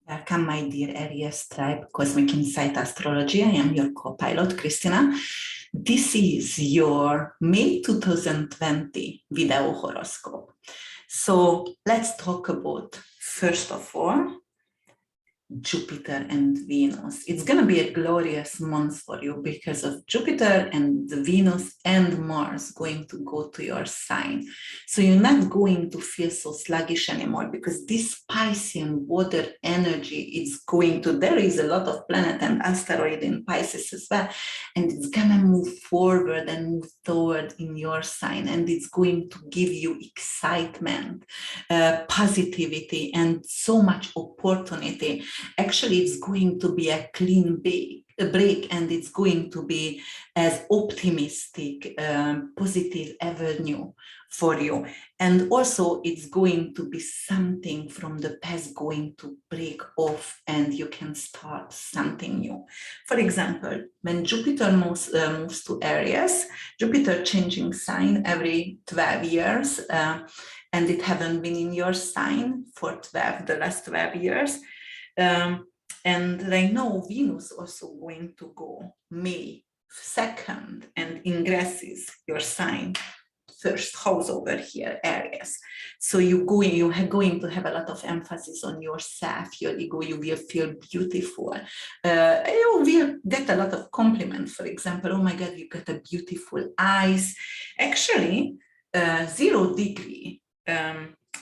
Welcome, my dear Aries tribe, Cosmic Insight Astrology. I am your co-pilot, Christina. This is your May 2020 video horoscope. So let's talk about, first of all, Jupiter and Venus. It's going to be a glorious month for you because of Jupiter and Venus and Mars going to go to your sign. So you're not going to feel so sluggish anymore because this Piscean water energy is going to, there is a lot of planet and asteroid in Pisces as well, and it's going to move forward and move toward in your sign, and it's going to give you excitement, positivity, and so much opportunity. Actually, it's going to be a clean break, and it's going to be as optimistic, positive avenue for you. And also, it's going to be something from the past going to break off, and you can start something new. For example, when Jupiter moves to Aries, Jupiter changing sign every 12 years, and it haven't been in your sign for the last 12 years. And right now, Venus also going to go May 2nd and ingresses your sign, first house over here, Aries. So you're going to have a lot of emphasis on yourself, your ego. You will feel beautiful. You will get a lot of compliments. For example, oh my God, you got a beautiful eyes. Actually, 0 degree.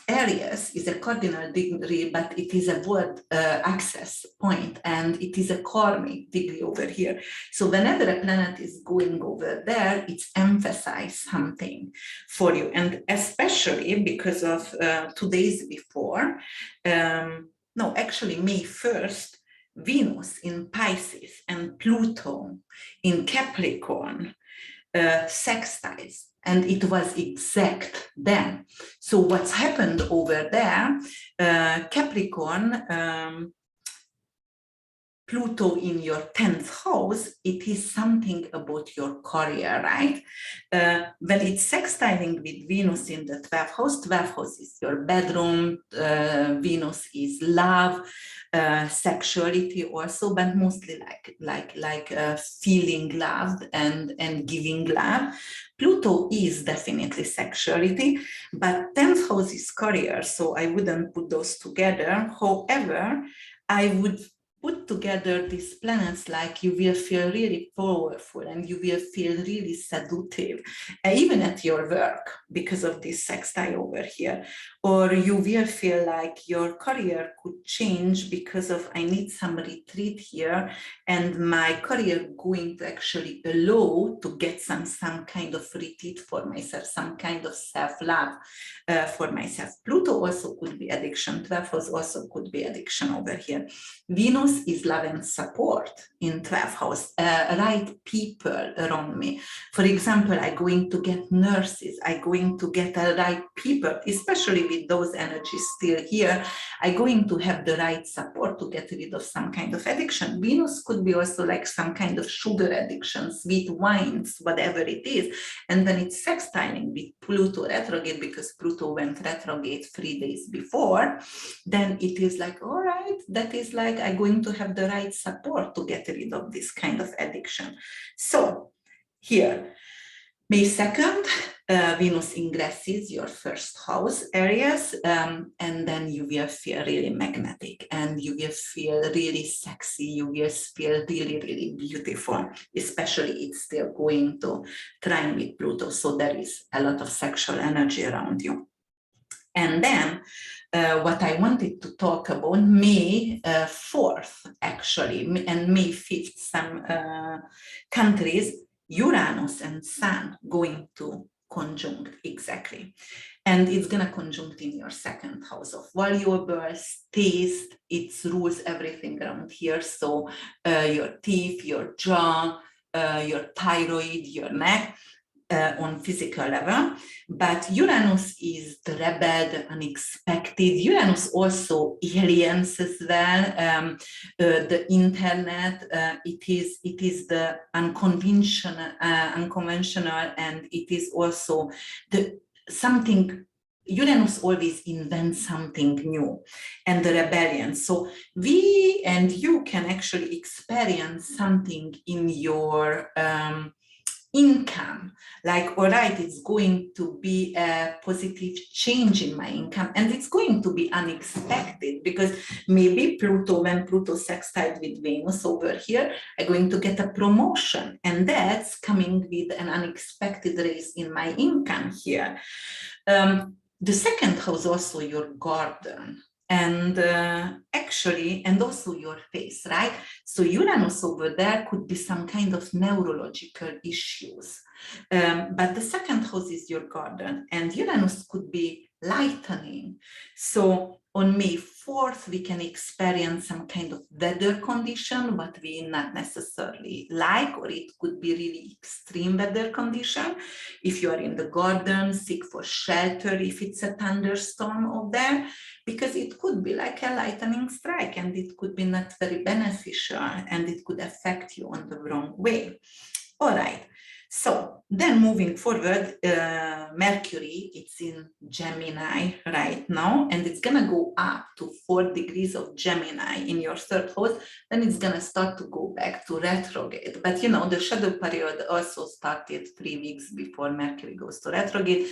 Aries is a cardinal degree, but it is a word access point, and it is a karmic degree over here. So whenever a planet is going over there, it's emphasize something for you. And especially because of 2 days before, May 1st, Venus in Pisces and Pluto in Capricorn sextiles. And it was exact then. So what's happened over there, Capricorn, Pluto in your 10th house, it is something about your career, right? When it's sextiling with Venus in the 12th house is your bedroom, Venus is love, sexuality also, but mostly like feeling loved and giving love. Pluto is definitely sexuality, but 10th house is career, so I wouldn't put those together. However, I would put together these planets like you will feel really powerful and you will feel really seductive, even at your work because of this sextile over here. Or you will feel like your career could change because of I need some retreat here, and my career going to actually allow to get some kind of retreat for myself, some kind of self-love for myself. Pluto also could be addiction. 12th house also could be addiction over here. Venus is love and support in 12th house, right people around me. For example, I'm going to get nurses, I'm going to get the right people, especially with those energies still here. I'm going to have the right support to get rid of some kind of addiction. Venus could be also like some kind of sugar addiction, sweet wines, whatever it is. And then it's sextiling with Pluto retrograde, because Pluto went retrograde 3 days before. Then it is like, all right, that is like I'm going to have the right support to get rid of this kind of addiction. So here, May 2nd, Venus ingresses your first house, Aries, and then you will feel really magnetic and you will feel really sexy. You will feel really, really beautiful, especially it's still going to trine with Pluto. So there is a lot of sexual energy around you. And then what I wanted to talk about, May 4th, actually, and May 5th, some countries, Uranus and Sun going to conjunct exactly. And it's going to conjunct in your 2nd house of valuables, taste, it rules everything around here. So your teeth, your jaw, your thyroid, your neck. On physical level, but Uranus is the rebel, the unexpected. Uranus also aliens as well, the internet. It is the unconventional, and it is also the something Uranus always invents something new, and the rebellion. So we and you can actually experience something in your income, like, all right, it's going to be a positive change in my income, and it's going to be unexpected, because maybe Pluto, when Pluto sextile with Venus over here, I'm going to get a promotion, and that's coming with an unexpected raise in my income here. The second house also your garden, and actually, and also your face, right? So Uranus over there could be some kind of neurological issues, but the second house is your garden, and Uranus could be lightening. So on May 4th, we can experience some kind of weather condition, what we not necessarily like, or it could be really extreme weather condition. If you are in the garden, seek for shelter if it's a thunderstorm over there, because it could be like a lightning strike, and it could be not very beneficial, and it could affect you on the wrong way. All right. So then moving forward, Mercury, it's in Gemini right now, and it's gonna go up to 4 degrees of Gemini in your third house. Then it's gonna start to go back to retrograde. But you know, the shadow period also started 3 weeks before Mercury goes to retrograde.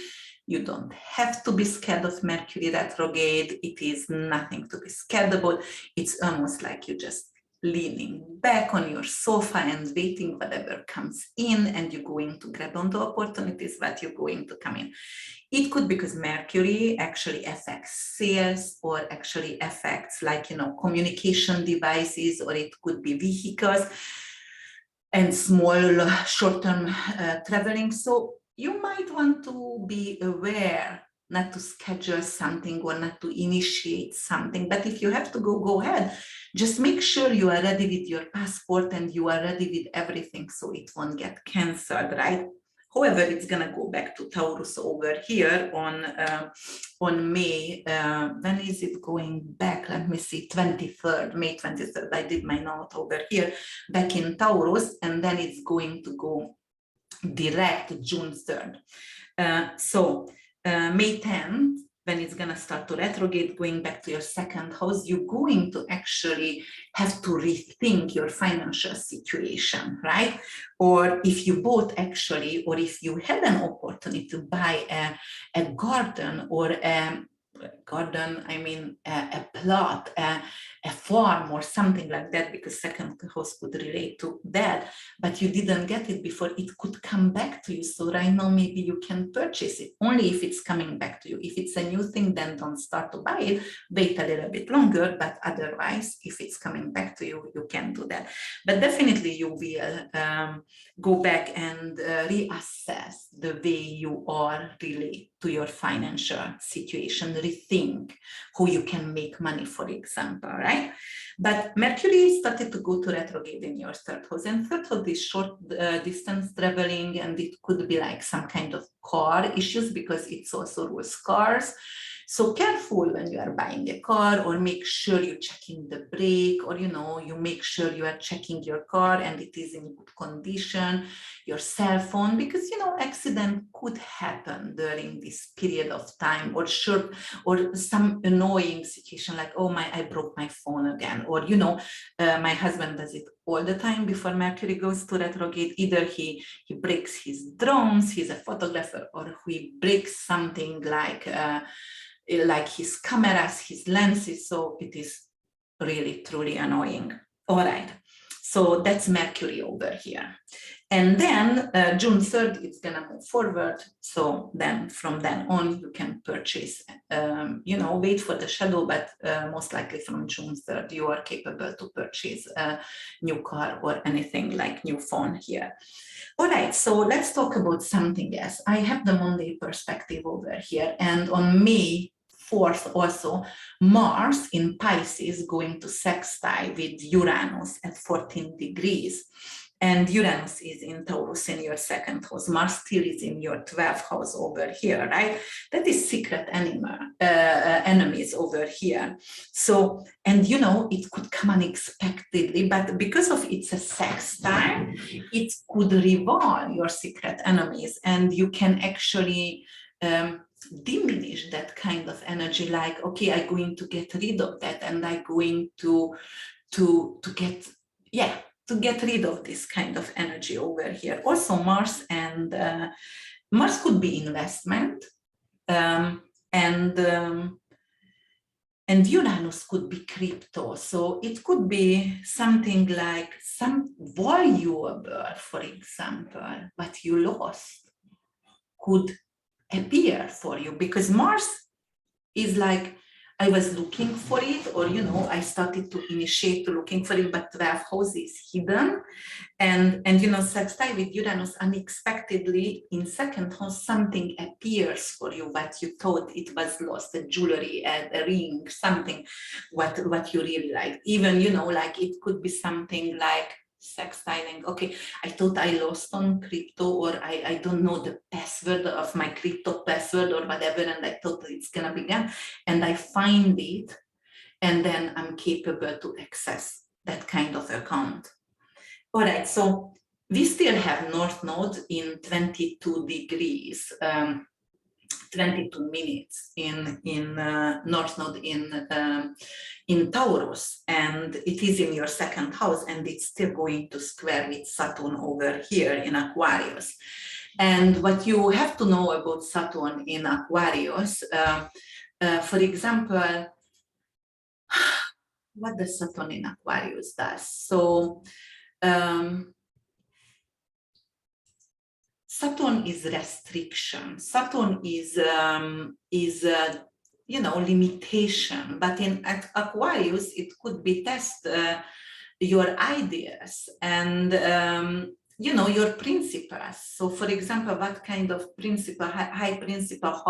You don't have to be scared of Mercury retrograde. It is nothing to be scared about. It's almost like you just leaning back on your sofa and waiting whatever comes in, and you're going to grab onto opportunities that you're going to come in. It could, because Mercury actually affects sales, or actually affects, like, you know, communication devices, or it could be vehicles and small short-term traveling. So you might want to be aware not to schedule something or not to initiate something. But if you have to go, go ahead. Just make sure you are ready with your passport and you are ready with everything, so it won't get canceled, right? However, it's gonna go back to Taurus over here on May. When is it going back? Let me see, 23rd, May 23rd. I did my note over here, back in Taurus, and then it's going to go direct June 3rd. May 10th, when it's going to start to retrograde, going back to your second house, you're going to actually have to rethink your financial situation, right? Or if you bought actually, or if you had an opportunity to buy a garden, or a plot, a farm or something like that, because second house could relate to that, but you didn't get it before, it could come back to you. So right now, maybe you can purchase it, only if it's coming back to you. If it's a new thing, then don't start to buy it, wait a little bit longer, but otherwise, if it's coming back to you, you can do that. But definitely you will go back and reassess the way you are relate to your financial situation, rethink how you can make money, for example, right? But Mercury started to go to retrograde in your third house, and third house is short distance traveling, and it could be like some kind of car issues, because it's also rules cars. So careful when you are buying a car, or make sure you're checking the brake, or, you know, you make sure you are checking your car and it is in good condition, your cell phone, because, you know, accident could happen during this period of time, or some annoying situation like, oh my, I broke my phone again, or, you know, my husband does it all the time before Mercury goes to retrograde. Either he breaks his drones, he's a photographer, or he breaks something like his cameras, his lenses. So it is really, truly annoying. All right. So that's Mercury over here. And then June 3rd, it's going to move forward. So then from then on, you can purchase, you know, wait for the shadow, but most likely from June 3rd, you are capable to purchase a new car or anything like new phone here. All right, so let's talk about something else. I have the Monday perspective over here, and on May 4th also, Mars in Pisces going to sextile with Uranus at 14 degrees. And Uranus is in Taurus in your second house. Mars still is in your 12th house over here, right? That is secret enemies over here. So, and you know, it could come unexpectedly, but because of it's a sextile, it could reveal your secret enemies, and you can actually diminish that kind of energy, like, okay, I'm going to get rid of that, and I'm going to get, yeah, to get rid of this kind of energy over here. Also Mars and Mars could be investment, um, and and Uranus could be crypto. So it could be something like some valuable, for example, what you lost could appear for you, because Mars is like, I was looking for it, or, you know, I started to initiate to looking for it, but 12th house is hidden. And you know, sextile with Uranus, unexpectedly in second house, something appears for you, what you thought it was lost, a jewelry, a ring, something, what you really like. Even, you know, like it could be something like sextiling. Okay, I thought I lost on crypto, or I don't know the password of my crypto password or whatever, and I thought it's gonna be gone, and I find it, and then I'm capable to access that kind of account. All right, so we still have North Node in 22 degrees, 22 minutes in North Node in Taurus, and it is in your second house, and it's still going to square with Saturn over here in Aquarius. And what you have to know about Saturn in Aquarius, for example, what does Saturn in Aquarius does? So Saturn is restriction. Saturn is you know, limitation. But in Aquarius, it could be test your ideas and you know, your principles. So, for example, what kind of principle, high principle,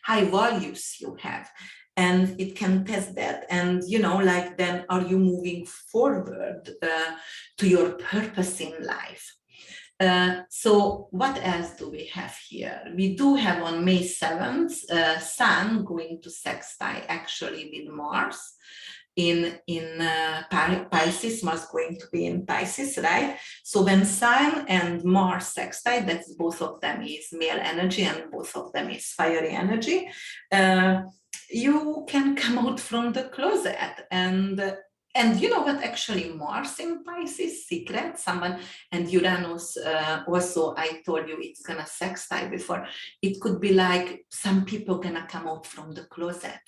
high values you have. And it can test that. And, you know, like, then are you moving forward to your purpose in life? So what else do we have here? We do have on May 7th, Sun going to sextile actually with Mars in Pisces. Mars going to be in Pisces, right? So when Sun and Mars sextile, that's both of them is male energy and both of them is fiery energy. You can come out from the closet, and you know what, actually Mars in Pisces, secret, someone, and Uranus, also, I told you it's gonna sextile before. It could be like some people gonna come out from the closet.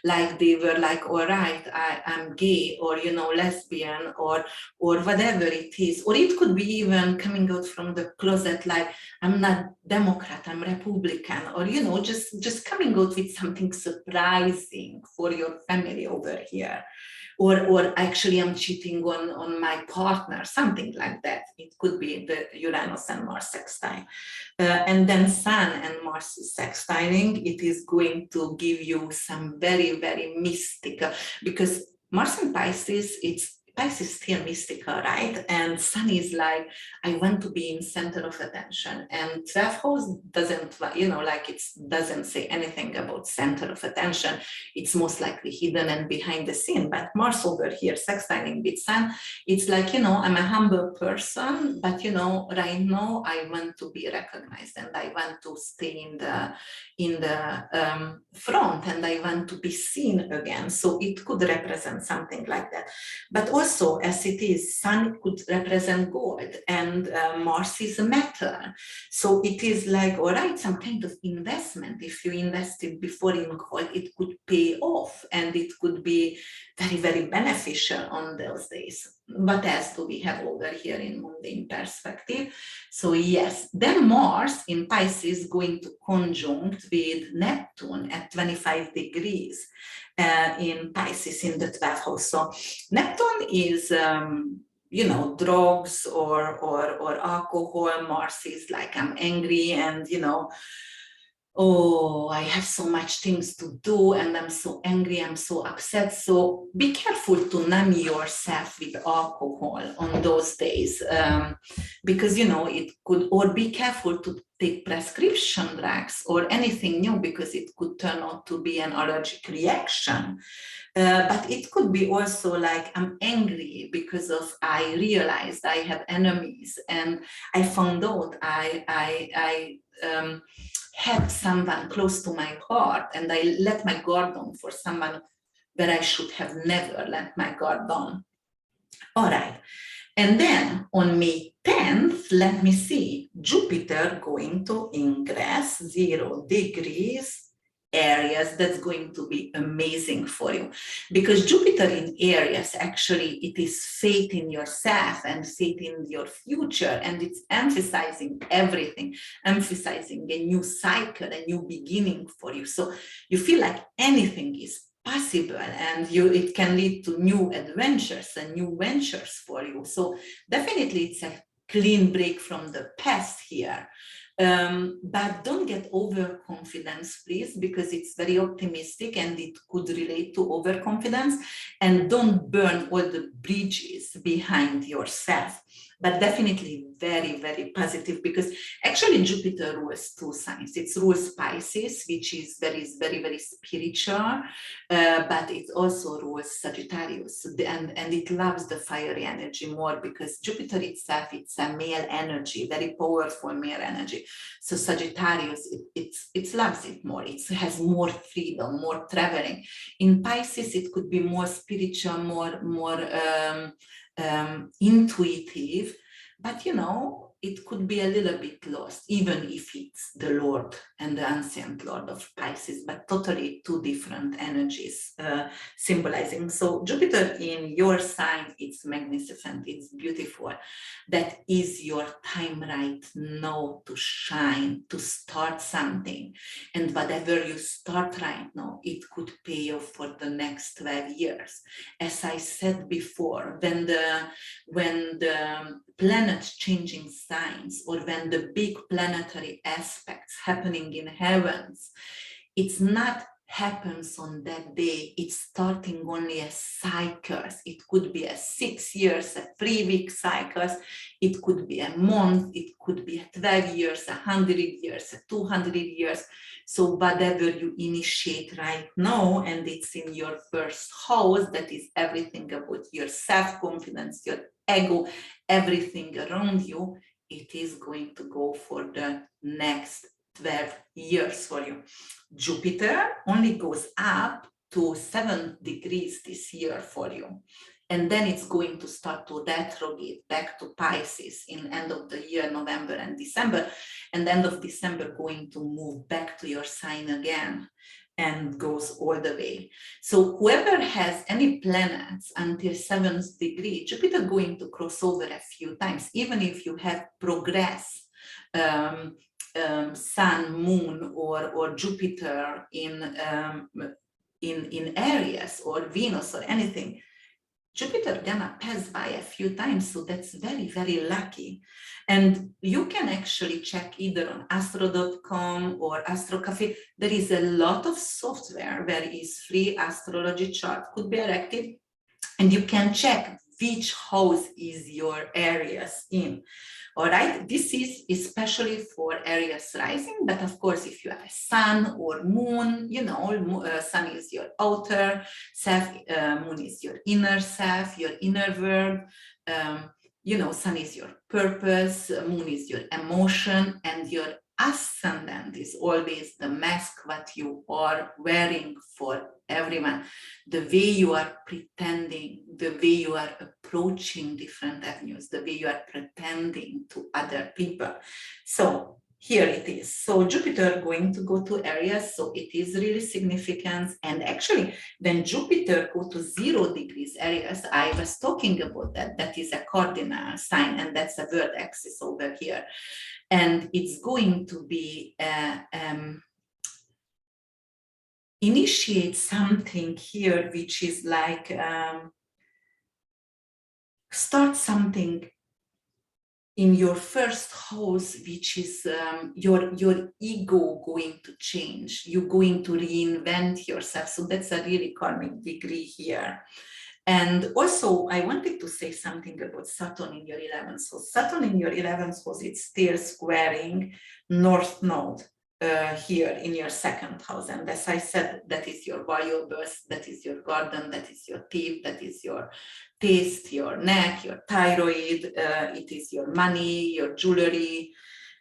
Like they were like, all right, I'm gay, or, you know, lesbian, or whatever it is. Or it could be even coming out from the closet like, I'm not Democrat, I'm Republican, or, you know, just coming out with something surprising for your family over here. Or actually I'm cheating on my partner, something like that. It could be the Uranus and Mars sextile. And then Sun and Mars sextiling, it is going to give you some very, very mystical, because Mars and Pisces, Pisces still mystical, right? And Sun is like, I want to be in center of attention. And 12th house doesn't, you know, like it doesn't say anything about center of attention. It's most likely hidden and behind the scene. But Mars over here, sextiling with Sun, it's like, you know, I'm a humble person, but, you know, right now I want to be recognized, and I want to stay in the front, and I want to be seen again. So it could represent something like that. But also, as it is, Sun could represent gold, and Mars is a metal. So it is like, all right, some kind of investment. If you invested before in gold, it could pay off, and it could be very, very beneficial on those days. What else do we have over here in mundane perspective? So yes, then Mars in Pisces going to conjunct with Neptune at 25 degrees in Pisces in the 12th house. So Neptune is you know, drugs or alcohol. Mars is like, I'm angry, and, you know, oh, I have so much things to do, and I'm so angry, I'm so upset. So be careful to numb yourself with alcohol on those days, because, you know, it could, or be careful to take prescription drugs or anything new, because it could turn out to be an allergic reaction. But it could be also like, I'm angry because of, I realized I have enemies, and I found out have someone close to my heart and I let my guard down for someone where I should have never let my guard down. All right. And then on May 10th, let me see, Jupiter going to ingress 0 degrees Aries. That's going to be amazing for you, because Jupiter in Aries, actually, it is faith in yourself and faith in your future, and it's emphasizing everything, emphasizing a new cycle, a new beginning for you. So you feel like anything is possible, and it can lead to new adventures and new ventures for you. So definitely it's a clean break from the past here. But don't get overconfidence, please, because it's very optimistic and it could relate to overconfidence. And don't burn all the bridges behind yourself. But definitely very, very positive, because actually Jupiter rules 2 signs. It rules Pisces, which is very, very spiritual, but it also rules Sagittarius, and it loves the fiery energy more, because Jupiter itself, it's a male energy, very powerful male energy. So Sagittarius, it loves it more. It has more freedom, more traveling. In Pisces, it could be more spiritual, more intuitive, but you know, it could be a little bit lost, even if it's the Lord and the ancient Lord of Pisces, but totally 2 different energies symbolizing. So Jupiter in your sign, it's magnificent, it's beautiful. That is your time right now to shine, to start something. And whatever you start right now, it could pay off for the next 12 years. As I said before, when the planets changing signs, or when the big planetary aspects happening in heavens, it's not happens on that day. It's starting only as cycles. It could be a 6 years, a 3-week cycles. It could be a month. It could be a 12 years, 100 years, 200 years. So whatever you initiate right now, and it's in your first house, that is everything about your self-confidence, your ego, everything around you, it is going to go for the next 12 years for you. Jupiter only goes up to 7 degrees this year for you. And then it's going to start to retrograde back to Pisces in end of the year, November and December. And end of December going to move back to your sign again and goes all the way. So whoever has any planets until 7th degree, Jupiter going to cross over a few times, even if you have progress, Sun, Moon, or Jupiter in Aries, or Venus, or anything. Jupiter gonna pass by a few times, so that's very, very lucky. And you can actually check either on astro.com or Astro Cafe. There is a lot of software where is free astrology chart could be erected, and you can check which house is your Aries in. All right, this is especially for Aries rising, but of course, if you have a sun or moon, you know, sun is your outer self, moon is your inner self, your inner world. You know, sun is your purpose, moon is your emotion, and your ascendant is always the mask what you are wearing for everyone, the way you are pretending, the way you are approaching different avenues, the way you are pretending to other people. So here it is. So Jupiter going to go to Aries, so it is really significant. And actually, when Jupiter go to 0 degrees Aries, I was talking about that. That is a cardinal sign, and that's a word axis over here. And it's going to be initiate something here, which is like start something in your first house, which is your ego going to change. You're going to reinvent yourself. So that's a really karmic degree here. And also, I wanted to say something about Saturn in your 11th house. Saturn in your 11th house, it's still squaring North Node here in your 2nd house. And as I said, that is your valuables, that is your garden, that is your teeth, that is your taste, your neck, your thyroid, it is your money, your jewelry.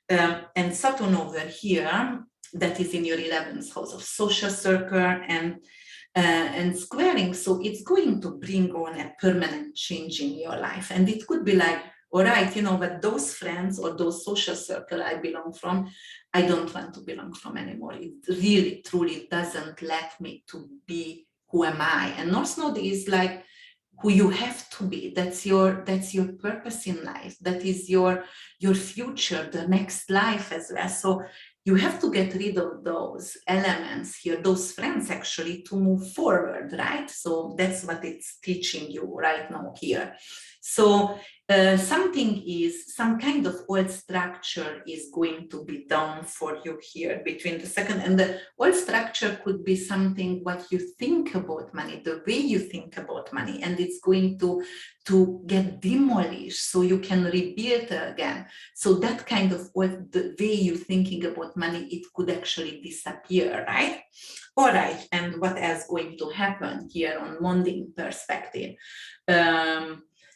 And Saturn over here, that is in your 11th house of social circle and squaring. So it's going to bring on a permanent change in your life. And it could be like, all right, you know, but those friends or those social circle I belong from, I don't want to belong from anymore. It really, truly doesn't let me to be who am I. And North Node is like who you have to be. That's your purpose in life. That is your future, the next life as well. So you have to get rid of those elements here, those friends actually, to move forward, right? So that's what it's teaching you right now here. So some kind of old structure is going to be done for you here between the second, and the old structure could be something what you think about money, the way you think about money, and it's going to get demolished so you can rebuild again. So that kind of the way you're thinking about money, it could actually disappear, right? All right, and what else going to happen here on mundane perspective?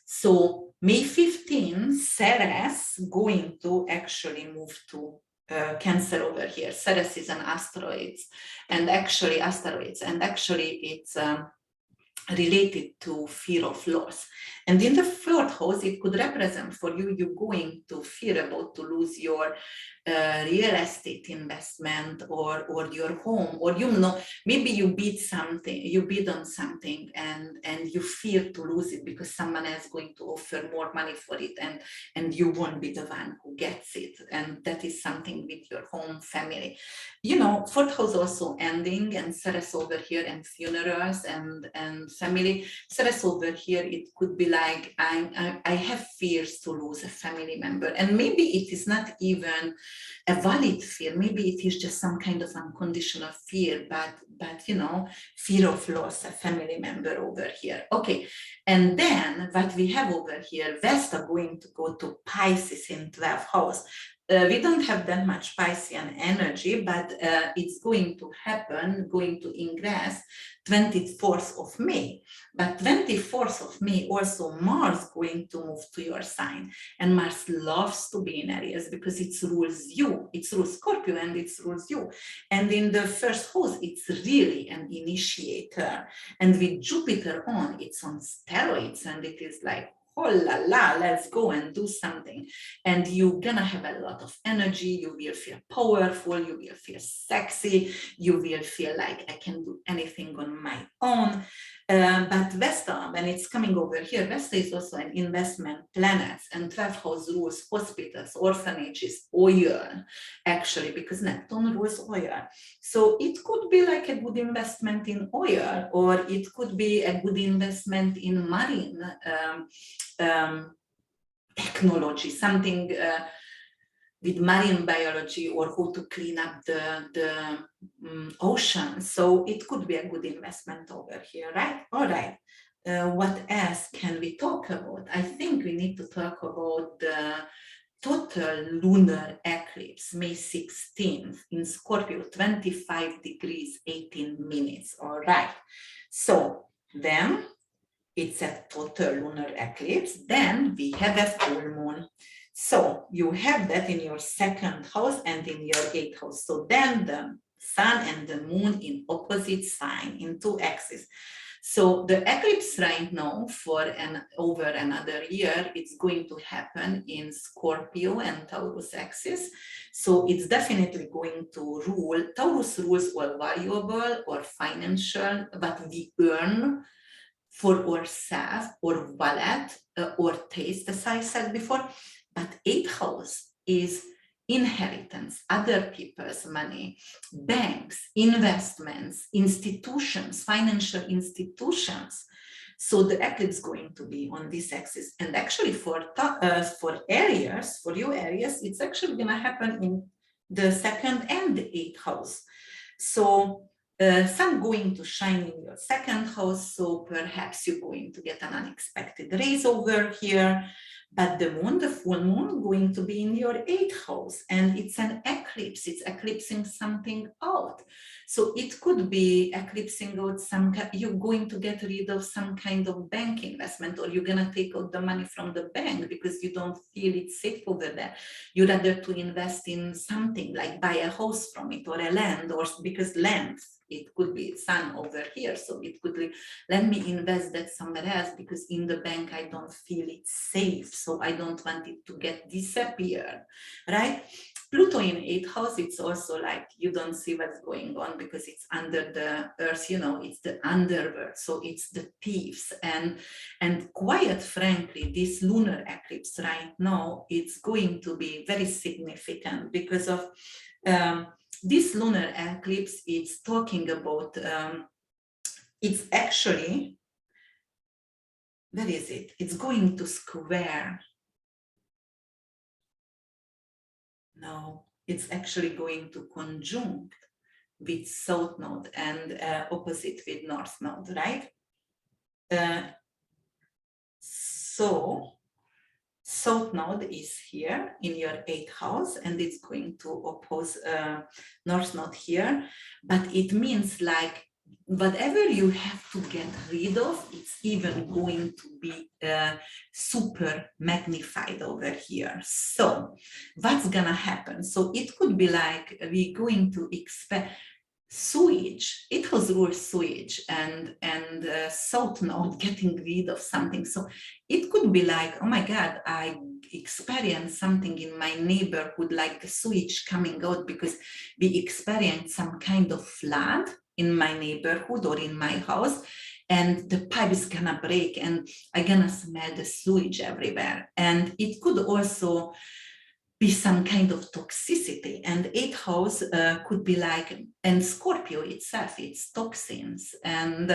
So May 15, Ceres going to actually move to Cancer over here. Ceres is an asteroid, and actually it's related to fear of loss. And in the fourth house, it could represent for you, you're going to fear about to lose your real estate investment or your home, or you know, maybe you bid on something and you fear to lose it because someone else is going to offer more money for it, and you won't be the one who gets it. And that is something with your home, family. You know, fourth house also ending, and Ceres over here, and funerals and family. Ceres over here, it could be like I have fears to lose a family member, and maybe it is not even a valid fear. Maybe it is just some kind of unconditional fear, but you know, fear of loss a family member over here. Okay, and then what we have over here, Vesta going to go to Pisces in 12th house. We don't have that much Piscean energy, but it's going to happen, going to ingress 24th of May. But 24th of May also Mars going to move to your sign. And Mars loves to be in Aries because it rules you. It rules Scorpio and it rules you. And in the first house, it's really an initiator. And with Jupiter on, it's on steroids, and it is like, oh la la, let's go and do something. And you're gonna have a lot of energy. You will feel powerful. You will feel sexy. You will feel like I can do anything on my own. But Vesta, when it's coming over here, Vesta is also an investment planet, and 12th house rules hospitals, orphanages, oil, actually, because Neptune rules oil. So it could be like a good investment in oil, or it could be a good investment in marine technology, something with marine biology, or how to clean up the ocean. So it could be a good investment over here, right? All right. What else can we talk about? I think we need to talk about the total lunar eclipse, May 16th in Scorpio, 25 degrees, 18 minutes. All right. So then it's a total lunar eclipse. Then we have a full moon. So you have that in your second house and in your 8th house. So then the sun and the moon in opposite sign, in 2 axes. So the eclipse right now for over another year, it's going to happen in Scorpio and Taurus axis. So it's definitely going to rule. Taurus rules all valuable or financial, what we earn for ourselves, or wallet, or taste, as I said before. But 8th house is inheritance, other people's money, banks, investments, institutions, financial institutions. So the eclipse is going to be on this axis. And actually for Aries, for you Aries, it's actually going to happen in the 2nd and the 8th house. So some going to shine in your 2nd house, so perhaps you're going to get an unexpected raise over here. But the moon, the full moon, going to be in your 8th house, and it's an eclipse. It's eclipsing something out. So it could be eclipsing out you're going to get rid of some kind of bank investment, or you're going to take out the money from the bank because you don't feel it's safe over there. You'd rather to invest in something like buy a house from it, or a land, or because land, it could be sun over here. So it could be, let me invest that somewhere else because in the bank, I don't feel it's safe. So I don't want it to get disappeared, right? Pluto in 8th house, it's also like you don't see what's going on because it's under the earth, you know, it's the underworld. So it's the thieves. And quite frankly, this lunar eclipse right now, it's going to be very significant because of this lunar eclipse. It's talking about, it's actually, where is it? It's going to square. No, it's actually going to conjunct with South Node and opposite with North Node, right? So South Node is here in your 8th house, and it's going to oppose North Node here. But it means like whatever you have to get rid of, it's even going to be super magnified over here. So what's gonna happen? So it could be like we're going to expect sewage. It was rule sewage and South Node getting rid of something. So it could be like, oh my God, I experienced something in my neighborhood, like the sewage coming out because we experienced some kind of flood in my neighborhood or in my house, and the pipe is gonna break and I'm gonna smell the sewage everywhere. And it could also be some kind of toxicity, and 8th house could be like, and Scorpio itself, it's toxins, and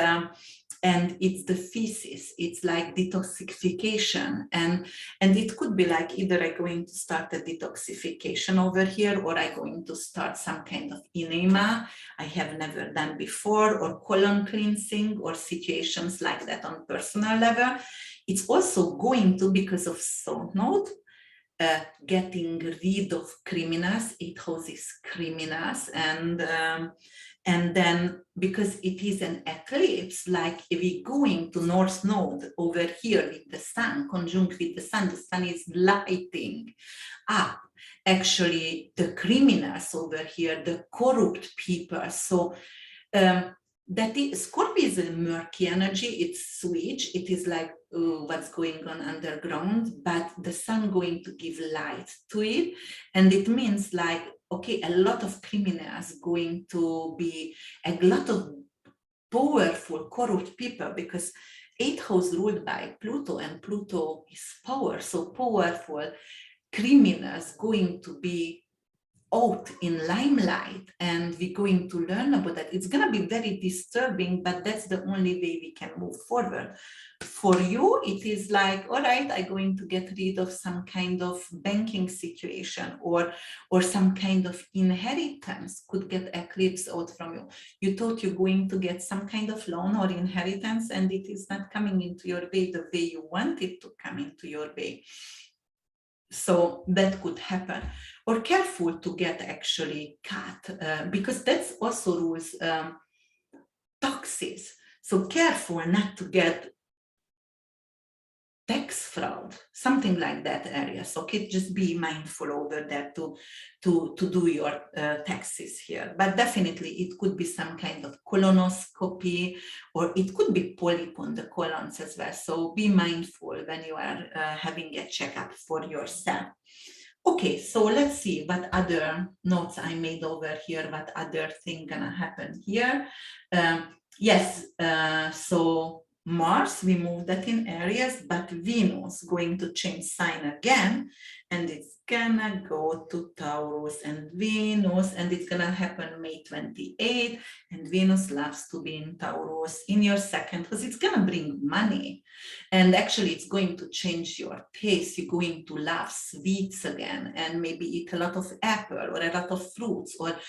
it's the feces, it's like detoxification, and it could be like either I'm going to start a detoxification over here, or I'm going to start some kind of enema I have never done before, or colon cleansing, or situations like that on personal level. It's also going to, because of South Node, getting rid of criminals. It houses criminals, and then because it is an eclipse, like if we going to North Node over here with the sun, conjunct with the sun is lighting up actually the criminals over here, the corrupt people. So that is, Scorpio is a murky energy, it's switch, it is like what's going on underground, but the sun going to give light to it. And it means like, okay, a lot of criminals going to be a lot of powerful, corrupt people, because 8th house ruled by Pluto, and Pluto is power, so powerful criminals going to be out in limelight, and we're going to learn about that. It's going to be very disturbing, but that's the only way we can move forward. For you, it is like, all right, I'm going to get rid of some kind of banking situation, or some kind of inheritance could get eclipse out from you. You thought you're going to get some kind of loan or inheritance, and it is not coming into your way the way you want it to come into your way. So that could happen. Or careful to get actually cut, because that's also rules taxes. So careful not to get tax fraud, something like that area. So just be mindful over there to do your taxes here. But definitely it could be some kind of colonoscopy, or it could be polyp on the colons as well. So be mindful when you are having a checkup for yourself. Okay, so let's see what other notes I made over here, what other thing gonna happen here. Yes, so Mars, we moved that in Aries, but Venus going to change sign again, and it's gonna go to Taurus and Venus, and it's gonna happen May 28th, and Venus loves to be in Taurus in your second because it's gonna bring money, and actually it's going to change your taste. You're going to love sweets again, and maybe eat a lot of apple or a lot of fruits, or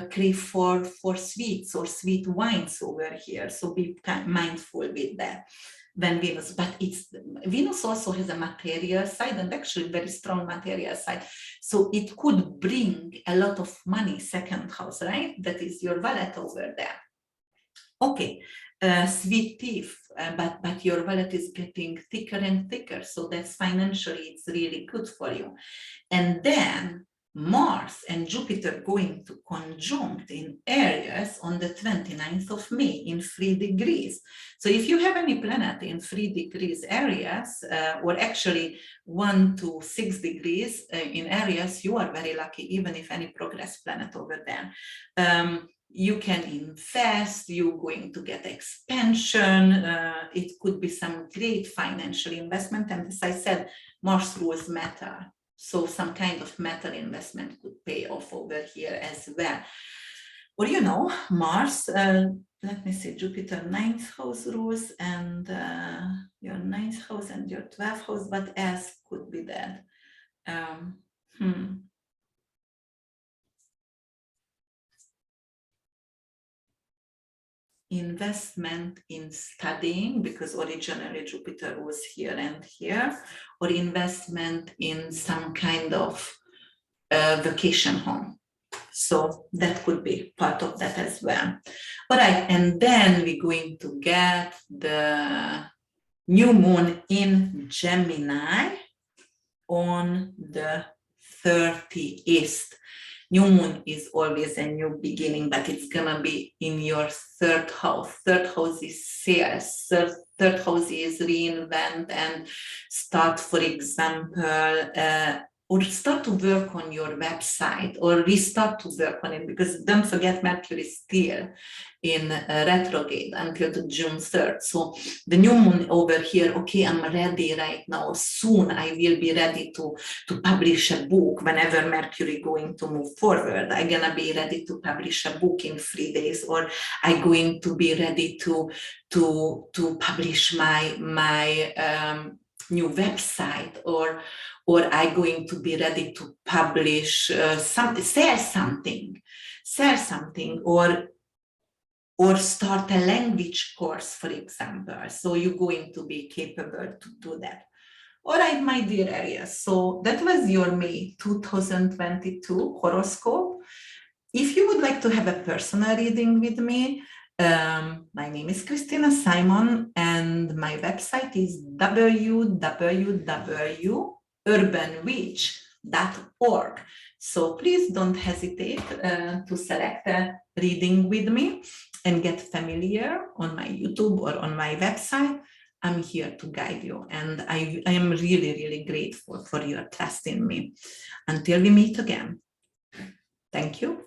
crave for sweets or sweet wines over here. So be mindful with that. When Venus, but Venus also has a material side, and actually very strong material side. So it could bring a lot of money, second house, right? That is your wallet over there. Okay, sweet teeth, but your wallet is getting thicker and thicker. So that's financially, it's really good for you. And then Mars and Jupiter going to conjunct in Aries on the 29th of May in 3 degrees. So if you have any planet in 3 degrees Aries, or actually 1 to 6 degrees in Aries, you are very lucky, even if any progress planet over there. You can invest, you're going to get expansion, it could be some great financial investment, and as I said, Mars rules matter. So some kind of metal investment could pay off over here as well. Or, you know, Mars, let me see, Jupiter 9th house rules, and your 9th house and your 12th house, what else could be that? Investment in studying, because originally Jupiter was here and here, or investment in some kind of vacation home. So that could be part of that as well. All right, and then we're going to get the new moon in Gemini on the 30th. New moon is always a new beginning, but it's gonna be in your third house. Third house is sales. Third house is reinvent and start, for example, or start to work on your website, or restart to work on it, because don't forget Mercury is still in retrograde until the June 3rd. So the new moon over here, okay, I'm ready right now. Soon I will be ready to publish a book. Whenever Mercury going to move forward, I'm gonna be ready to publish a book in 3 days, or I'm going to be ready to publish my new website, or I'm going to be ready to publish sell something, or start a language course, for example. So you're going to be capable to do that. All right, my dear Aries. So that was your May 2022 horoscope. If you would like to have a personal reading with me, my name is Christina Simon, and my website is www.urbanwitch.org. So please don't hesitate to select a reading with me and get familiar on my YouTube or on my website. I'm here to guide you, and I am really, really grateful for your trust in me. Until we meet again, thank you.